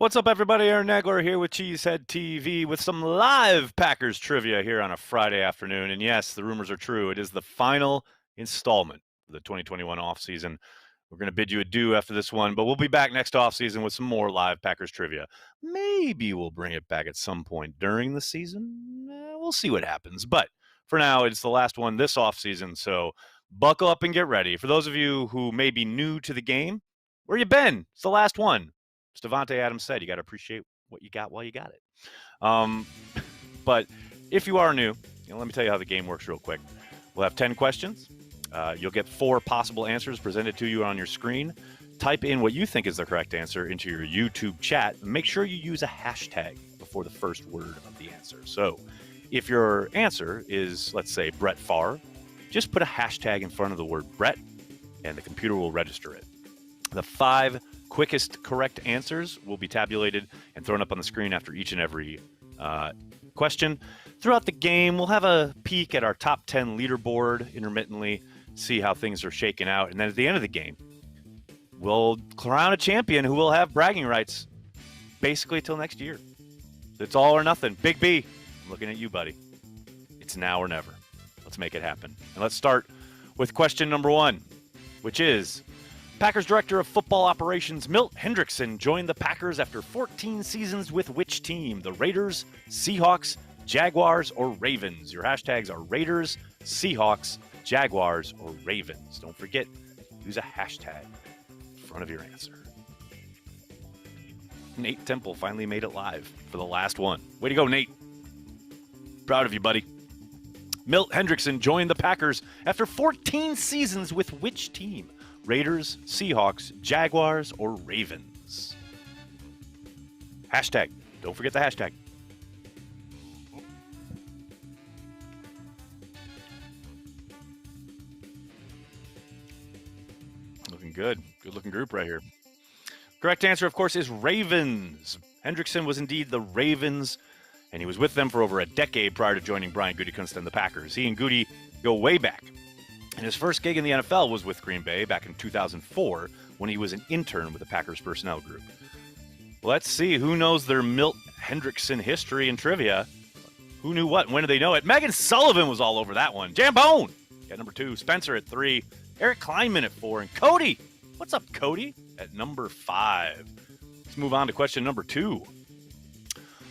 What's up, everybody? Aaron Nagler here with CheeseheadTV with some live Packers trivia here on a Friday afternoon. And yes, the rumors are true. It is the final installment of the 2021 offseason. We're going to bid you adieu after this one, but we'll be back next offseason with some more live Packers trivia. Maybe we'll bring it back at some point during the season. We'll see what happens. But for now, it's the last one this offseason, so buckle up and get ready. For those of you who may be new to the game, where you been? It's the last one. As Devontae Adams said, you got to appreciate what you got while you got it. But if you are new, let me tell you how the game works real quick. We'll have 10 questions. You'll get 4 possible answers presented to you on your screen. Type in what you think is the correct answer into your YouTube chat. And make sure you use a hashtag before the first word of the answer. So if your answer is, let's say, Brett Favre, just put a hashtag in front of the word Brett, and the computer will register it. The 5 quickest correct answers will be tabulated and thrown up on the screen after each and every question. Throughout the game, we'll have a peek at our top 10 leaderboard intermittently, see how things are shaking out. And then at the end of the game, we'll crown a champion who will have bragging rights basically till next year. It's all or nothing. Big B, I'm looking at you, buddy. It's now or never. Let's make it happen. And let's start with question number 1, which is, Packers Director of Football Operations Milt Hendrickson joined the Packers after 14 seasons with which team? The Raiders, Seahawks, Jaguars, or Ravens? Your hashtags are Raiders, Seahawks, Jaguars, or Ravens. Don't forget, use a hashtag in front of your answer. Nate Temple finally made it live for the last one. Way to go, Nate. Proud of you, buddy. Milt Hendrickson joined the Packers after 14 seasons with which team? Raiders, Seahawks, Jaguars, or Ravens? Hashtag. Don't forget the hashtag. Looking good. Good looking group right here. Correct answer, of course, is Ravens. Hendrickson was indeed the Ravens, and he was with them for over a decade prior to joining Brian Gutekunst and the Packers. He and Goody go way back. And his first gig in the NFL was with Green Bay back in 2004 when he was an intern with the Packers personnel group. Let's see who knows their Milt Hendrickson history and trivia. Who knew what? When did they know it? Megan Sullivan was all over that one. Jambone at number 2. Spencer at 3. Eric Kleinman at 4. And Cody, what's up, Cody, at number 5. Let's move on to question number 2.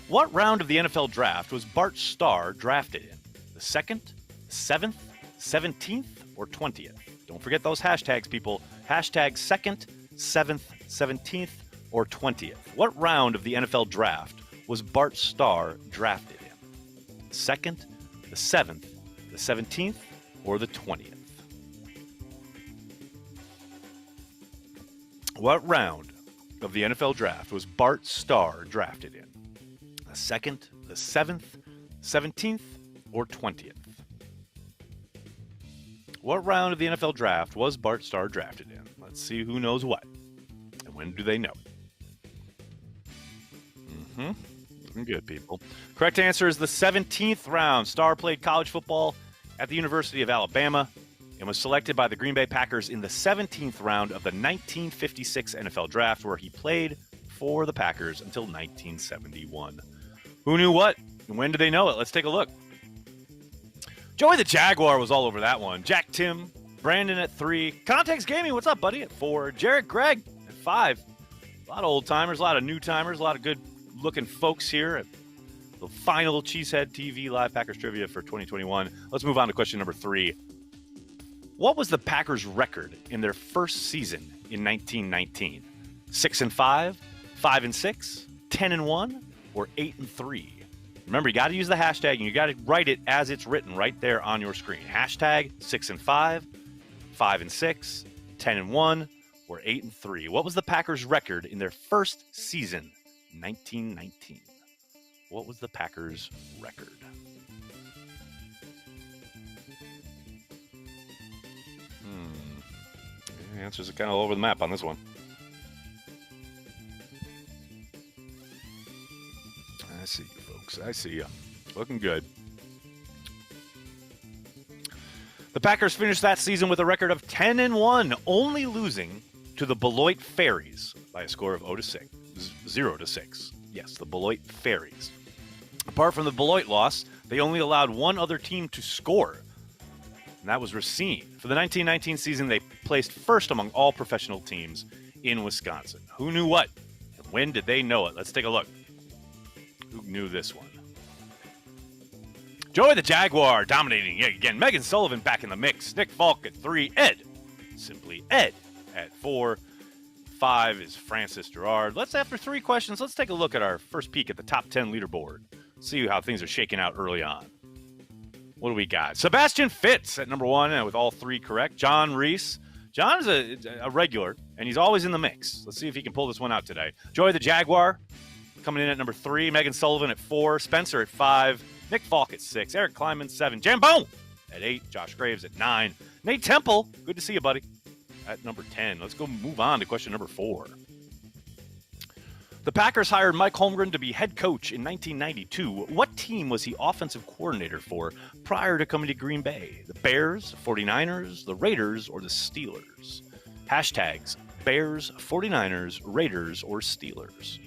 What round of the NFL draft was Bart Starr drafted in? The 2nd, 7th, 17th, or 20th? Don't forget those hashtags, people. Hashtag 2nd, 7th, 17th, or 20th. What round of the NFL draft was Bart Starr drafted in? 2nd, the 7th, the 17th, or the 20th? What round of the NFL draft was Bart Starr drafted in? The 2nd, the 7th, 17th, or 20th? What round of the NFL draft was Bart Starr drafted in? Let's see who knows what. And when do they know? Looking good, people. Correct answer is the 17th round. Starr played college football at the University of Alabama and was selected by the Green Bay Packers in the 17th round of the 1956 NFL draft, where he played for the Packers until 1971. Who knew what? And when did they know it? Let's take a look. Joey the Jaguar was all over that one. Jack Tim, Brandon at 3. Context Gaming, what's up, buddy, at 4. Jarrett Gregg at 5. A lot of old-timers, a lot of new-timers, a lot of good-looking folks here at the final Cheesehead TV Live Packers Trivia for 2021. Let's move on to question number 3. What was the Packers' record in their first season in 1919? 6-5, 5-6, 10-1, or 8-3? Remember, you got to use the hashtag, and you got to write it as it's written right there on your screen. Hashtag 6-5, 5-6, 10-1, or 8-3. What was the Packers' record in their first season, 1919? What was the Packers' record? The answers are kind of all over the map on this one. I see you, folks. I see you. Looking good. The Packers finished that season with a record of 10-1, only losing to the Beloit Fairies by a score of 0-6. 0-6. Yes, the Beloit Fairies. Apart from the Beloit loss, they only allowed one other team to score, and that was Racine. For the 1919 season, they placed first among all professional teams in Wisconsin. Who knew what? And when did they know it? Let's take a look. Who knew this one? Joey the Jaguar dominating yet again. Megan Sullivan back in the mix. Nick Falk at 3. Ed, simply Ed, at 4. 5 is Francis Gerard. After 3 questions, let's take a look at our first peek at the top 10 leaderboard. See how things are shaking out early on. What do we got? Sebastian Fitz at number 1 with all 3 correct. John Reese. John is a regular, and he's always in the mix. Let's see if he can pull this one out today. Joey the Jaguar coming in at number 3. Megan Sullivan at 4. Spencer at 5. Nick Falk at 6. Eric Kleiman, 7. Jambone at 8. Josh Graves at 9. Nate Temple, good to see you, buddy, at number 10. Let's go move on to question number 4. The Packers hired Mike Holmgren to be head coach in 1992. What team was he offensive coordinator for prior to coming to Green Bay? The Bears, 49ers, the Raiders, or the Steelers? Hashtags Bears, 49ers, Raiders, or Steelers.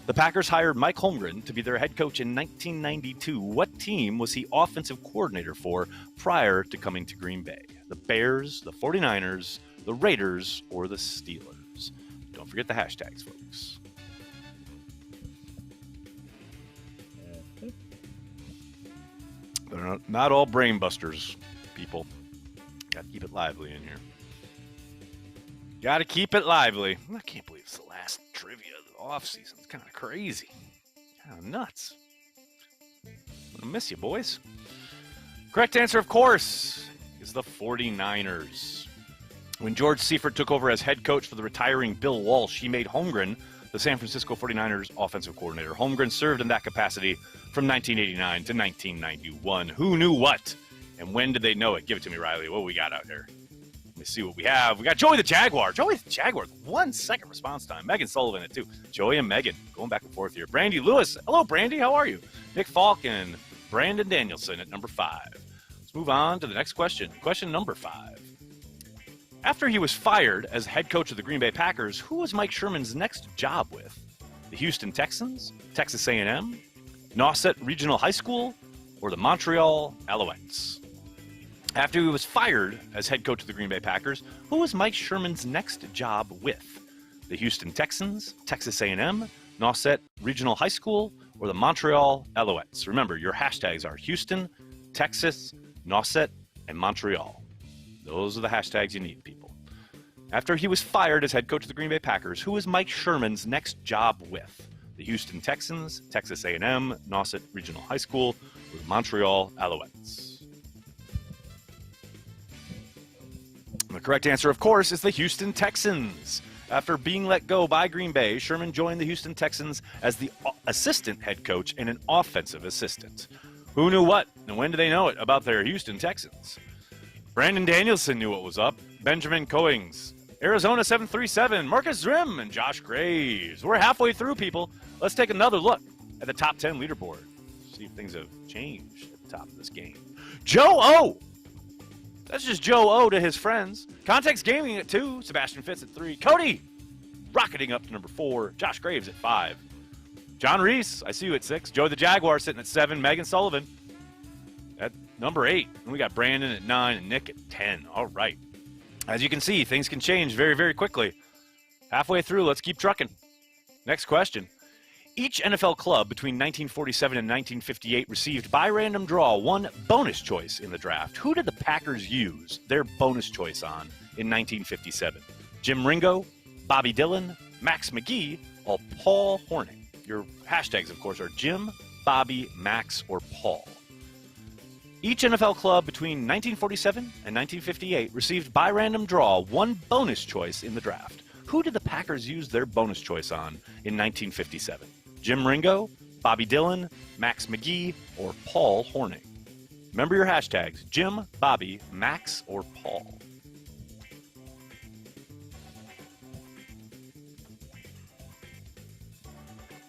The Packers hired Mike Holmgren to be their head coach in 1992. What team was he offensive coordinator for prior to coming to Green Bay? The Bears, the 49ers, the Raiders, or the Steelers? Don't forget the hashtags, folks. They're not all brain busters, people. Got to keep it lively in here. Got to keep it lively. I can't believe it's the last trivia of the offseason. It's kind of crazy. Kind of nuts. I'm going to miss you, boys. Correct answer, of course, is the 49ers. When George Seifert took over as head coach for the retiring Bill Walsh, he made Holmgren the San Francisco 49ers offensive coordinator. Holmgren served in that capacity from 1989 to 1991. Who knew what? And when did they know it? Give it to me, Riley. What we got out here? Let me see what we have. We got Joey the Jaguar. Joey the Jaguar, 1 second response time. Megan Sullivan at 2. Joey and Megan going back and forth here. Brandy Lewis. Hello, Brandy. How are you? Nick Falk and Brandon Danielson at number 5. Let's move on to the next question. Question number 5. After he was fired as head coach of the Green Bay Packers, who was Mike Sherman's next job with? The Houston Texans, Texas A&M, Nauset Regional High School, or the Montreal Alouettes? After he was fired as head coach of the Green Bay Packers, who was Mike Sherman's next job with? The Houston Texans, Texas A&M, Nauset Regional High School, or the Montreal Alouettes? Remember, your hashtags are Houston, Texas, Nauset, and Montreal. Those are the hashtags you need, people. After he was fired as head coach of the Green Bay Packers, who was Mike Sherman's next job with? The Houston Texans, Texas A&M, Nauset Regional High School, or the Montreal Alouettes? The correct answer, of course, is the Houston Texans. After being let go by Green Bay, Sherman joined the Houston Texans as the assistant head coach and an offensive assistant. Who knew what, and when did they know it about their Houston Texans? Brandon Danielson knew what was up. Benjamin Coings, Arizona 737, Marcus Grimm, and Josh Graves. We're halfway through, people. Let's take another look at the top 10 leaderboard. See if things have changed at the top of this game. Joe O! That's just Joe O to his friends. Context Gaming at 2. Sebastian Fitz at 3. Cody rocketing up to number 4. Josh Graves at 5. John Reese, I see you at 6. Joe the Jaguar sitting at 7. Megan Sullivan at number 8. And we got Brandon at 9 and Nick at 10. All right. As you can see, things can change very, very quickly. Halfway through, let's keep trucking. Next question. Each NFL club between 1947 and 1958 received by random draw one bonus choice in the draft. Who did the Packers use their bonus choice on in 1957? Jim Ringo, Bobby Dillon, Max McGee, or Paul Hornung? Your hashtags, of course, are Jim, Bobby, Max, or Paul. Each NFL club between 1947 and 1958 received by random draw one bonus choice in the draft. Who did the Packers use their bonus choice on in 1957? Jim Ringo, Bobby Dillon, Max McGee, or Paul Hornung? Remember your hashtags, Jim, Bobby, Max, or Paul.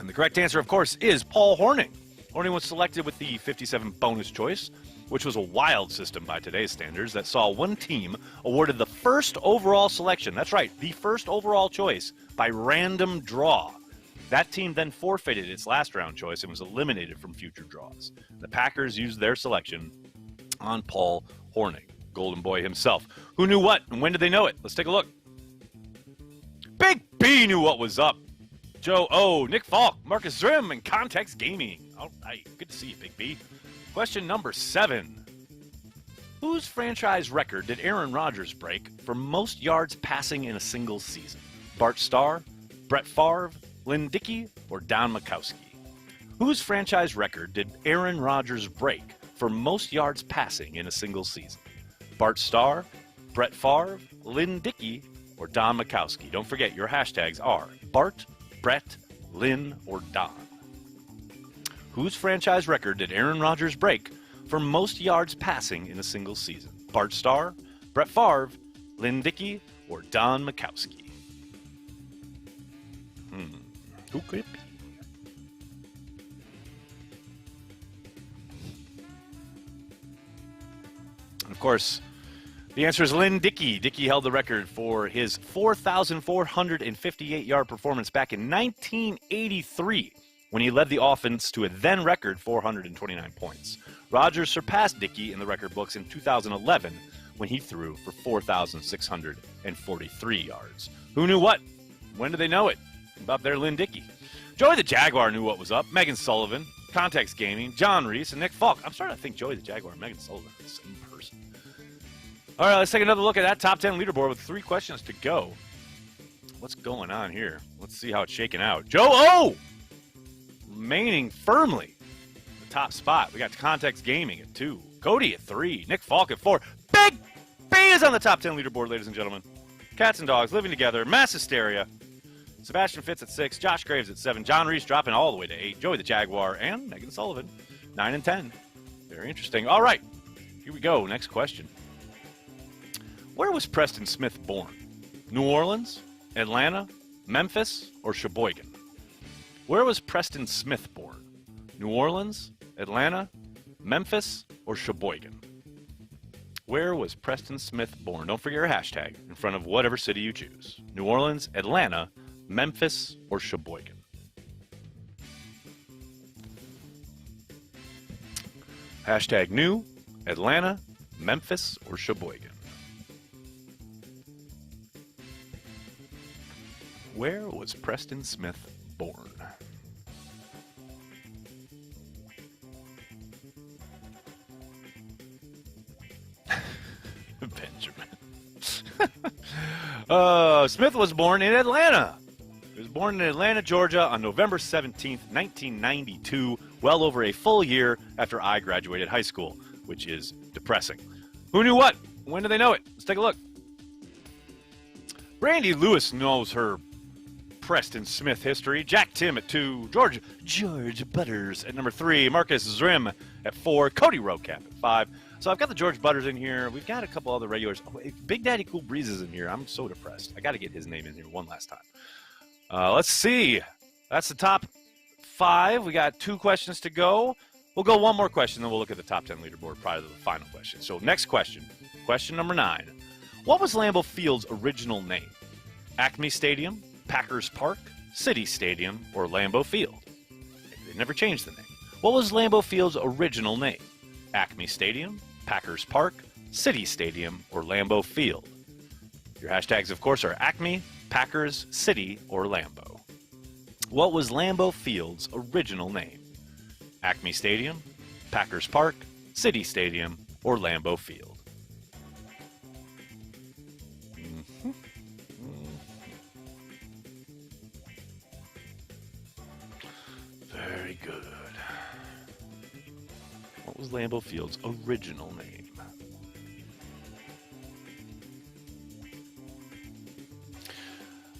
And the correct answer, of course, is Paul Hornung. Hornung was selected with the 57 bonus choice, which was a wild system by today's standards that saw one team awarded the first overall selection. That's right, the first overall choice by random draw. That team then forfeited its last round choice and was eliminated from future draws. The Packers used their selection on Paul Hornung, Golden Boy himself. Who knew what, and when did they know it? Let's take a look. Big B knew what was up. Joe O, Nick Falk, Marcus Zrim, and Context Gaming. All right, good to see you, Big B. Question number 7. Whose franchise record did Aaron Rodgers break for most yards passing in a single season? Bart Starr, Brett Favre, Lynn Dickey, or Don Majkowski? Whose franchise record did Aaron Rodgers break for most yards passing in a single season? Bart Starr, Brett Favre, Lynn Dickey, or Don Majkowski? Don't forget, your hashtags are Bart, Brett, Lynn, or Don. Whose franchise record did Aaron Rodgers break for most yards passing in a single season? Bart Starr, Brett Favre, Lynn Dickey, or Don Majkowski? Who could it be? And of course, the answer is Lynn Dickey. Dickey held the record for his 4,458-yard performance back in 1983 when he led the offense to a then record 429 points. Rodgers surpassed Dickey in the record books in 2011 when he threw for 4,643 yards. Who knew what? When did they know it? About their Lynn Dickey. Joey the Jaguar knew what was up. Megan Sullivan, Context Gaming, John Reese, and Nick Falk. I'm starting to think Joey the Jaguar and Megan Sullivan are the same person. All right, let's take another look at that top 10 leaderboard with 3 questions to go. What's going on here? Let's see how it's shaking out. Joe O! Remaining firmly in the top spot. We got Context Gaming at 2. Cody at 3. Nick Falk at 4. Big B is on the top 10 leaderboard, ladies and gentlemen. Cats and dogs living together. Mass hysteria. Sebastian Fitz at 6, Josh Graves at 7, John Reese dropping all the way to 8, Joey the Jaguar, and Megan Sullivan, 9 and 10. Very interesting. All right, here we go. Next question. Where was Preston Smith born? New Orleans, Atlanta, Memphis, or Sheboygan? Where was Preston Smith born? New Orleans, Atlanta, Memphis, or Sheboygan? Where was Preston Smith born? Don't forget your hashtag in front of whatever city you choose. New Orleans, Atlanta, Memphis, or Sheboygan? Hashtag new, Atlanta, Memphis, or Sheboygan. Where was Preston Smith born? Benjamin. Smith was born in Atlanta. He was born in Atlanta, Georgia on November 17th, 1992, well over a full year after I graduated high school, which is depressing. Who knew what? When did they know it? Let's take a look. Brandy Lewis knows her Preston Smith history. Jack Tim at 2. George Butters at number 3. Marcus Zrim at 4. Cody Rocap at 5. So I've got the George Butters in here. We've got a couple other regulars. Oh, Big Daddy Cool Breeze is in here. I'm so depressed. I got to get his name in here one last time. Let's see. That's the top 5. We got 2 questions to go. We'll go one more question, then we'll look at the top 10 leaderboard prior to the final question. So next question. Question number 9. What was Lambeau Field's original name? Acme Stadium, Packers Park, City Stadium, or Lambeau Field? They never changed the name. What was Lambeau Field's original name? Acme Stadium, Packers Park, City Stadium, or Lambeau Field? Your hashtags, of course, are Acme, Packers, City, or Lambeau. What was Lambeau Field's original name? Acme Stadium, Packers Park, City Stadium, or Lambeau Field? Very good. What was Lambeau Field's original name?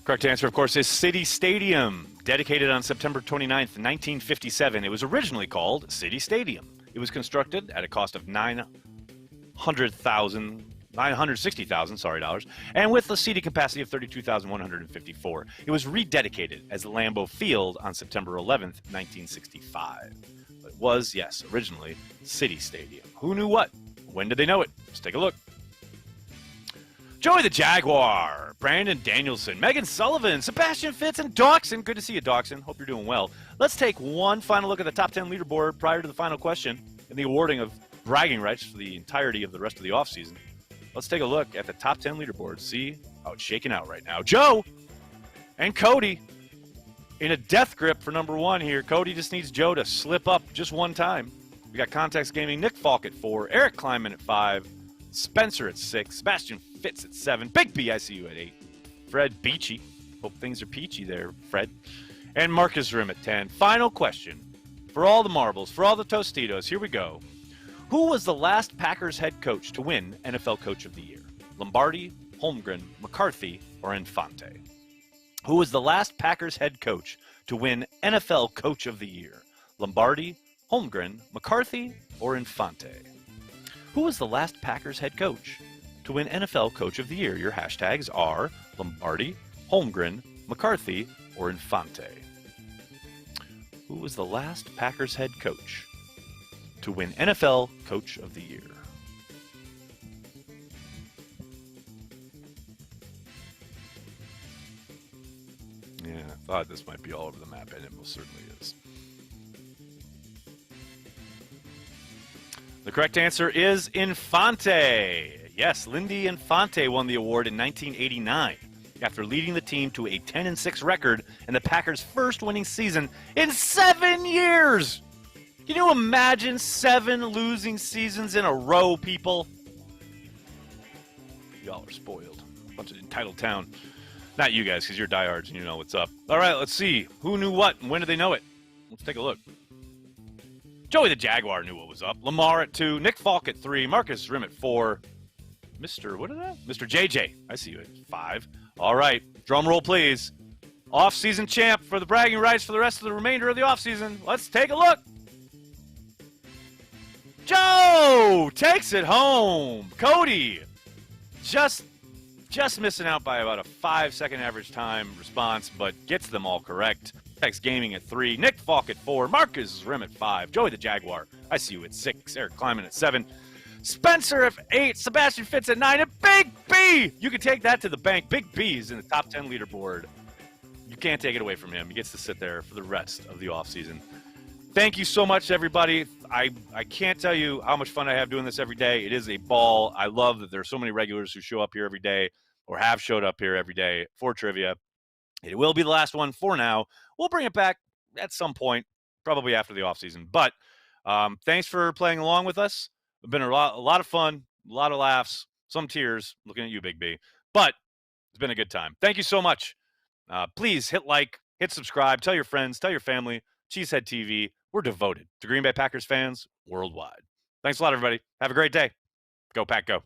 Correct answer, of course, is City Stadium. Dedicated on September 29th, 1957, it was originally called City Stadium. It was constructed at a cost of $960,000, and with a seating capacity of 32,154. It was rededicated as Lambeau Field on September 11th, 1965. But it was, yes, originally City Stadium. Who knew what? When did they know it? Let's take a look. Joey the Jaguar, Brandon Danielson, Megan Sullivan, Sebastian Fitz, and Dawson. Good to see you, Dawson. Hope you're doing well. Let's take one final look at the top 10 leaderboard prior to the final question and the awarding of bragging rights for the entirety of the rest of the offseason. Let's take a look at the top 10 leaderboard, see how it's shaking out right now. Joe and Cody in a death grip for number one here. Cody just needs Joe to slip up just one time. We got Context Gaming, Nick Falk at 4, Eric Kleiman at 5, Spencer at 6, Sebastian Fitz at 7, Big B, I see you at 8, Fred Beachy, hope things are peachy there, Fred, and Marcus Rim at 10. Final question for all the marbles, for all the Tostitos, here we go. Who was the last Packers head coach to win NFL Coach of the Year? Lombardi, Holmgren, McCarthy, or Infante? Who was the last Packers head coach to win NFL Coach of the Year? Lombardi, Holmgren, McCarthy, or Infante? Who was the last Packers head coach to win NFL Coach of the Year? Your hashtags are Lombardi, Holmgren, McCarthy, or Infante. Who was the last Packers head coach to win NFL Coach of the Year? Yeah, I thought this might be all over the map, and it most certainly is. The correct answer is Infante. Yes, Lindy Infante won the award in 1989 after leading the team to a 10-6 record in the Packers' first winning season in 7 years. Can you imagine 7 losing seasons in a row, people? Y'all are spoiled. Bunch of entitled town. Not you guys, because you're diehards and you know what's up. All right, let's see. Who knew what and when did they know it? Let's take a look. Joey the Jaguar knew what was up. Lamar at 2, Nick Falk at 3, Marcus Rim at 4, Mr. JJ, I see you at 5. All right, drum roll, please. Off-season champ for the bragging rights for the rest of the remainder of the off-season. Let's take a look. Joe takes it home. Cody just missing out by about a 5-second average time response, but gets them all correct. Tex Gaming at 3, Nick Falk at 4, Marcus Rim at 5, Joey the Jaguar, I see you at 6, Eric Kleiman at 7, Spencer at 8, Sebastian Fitz at 9, and Big B! You can take that to the bank. Big B is in the top 10 leaderboard. You can't take it away from him. He gets to sit there for the rest of the offseason. Thank you so much, everybody. I can't tell you how much fun I have doing this every day. It is a ball. I love that there are so many regulars who show up here every day or have showed up here every day for trivia. It will be the last one for now. We'll bring it back at some point, probably after the offseason. But thanks for playing along with us. It's been a lot of fun, a lot of laughs, some tears looking at you, Big B. But it's been a good time. Thank you so much. Please hit like, hit subscribe, tell your friends, tell your family. CheeseheadTV. We're devoted to Green Bay Packers fans worldwide. Thanks a lot, everybody. Have a great day. Go Pack, go.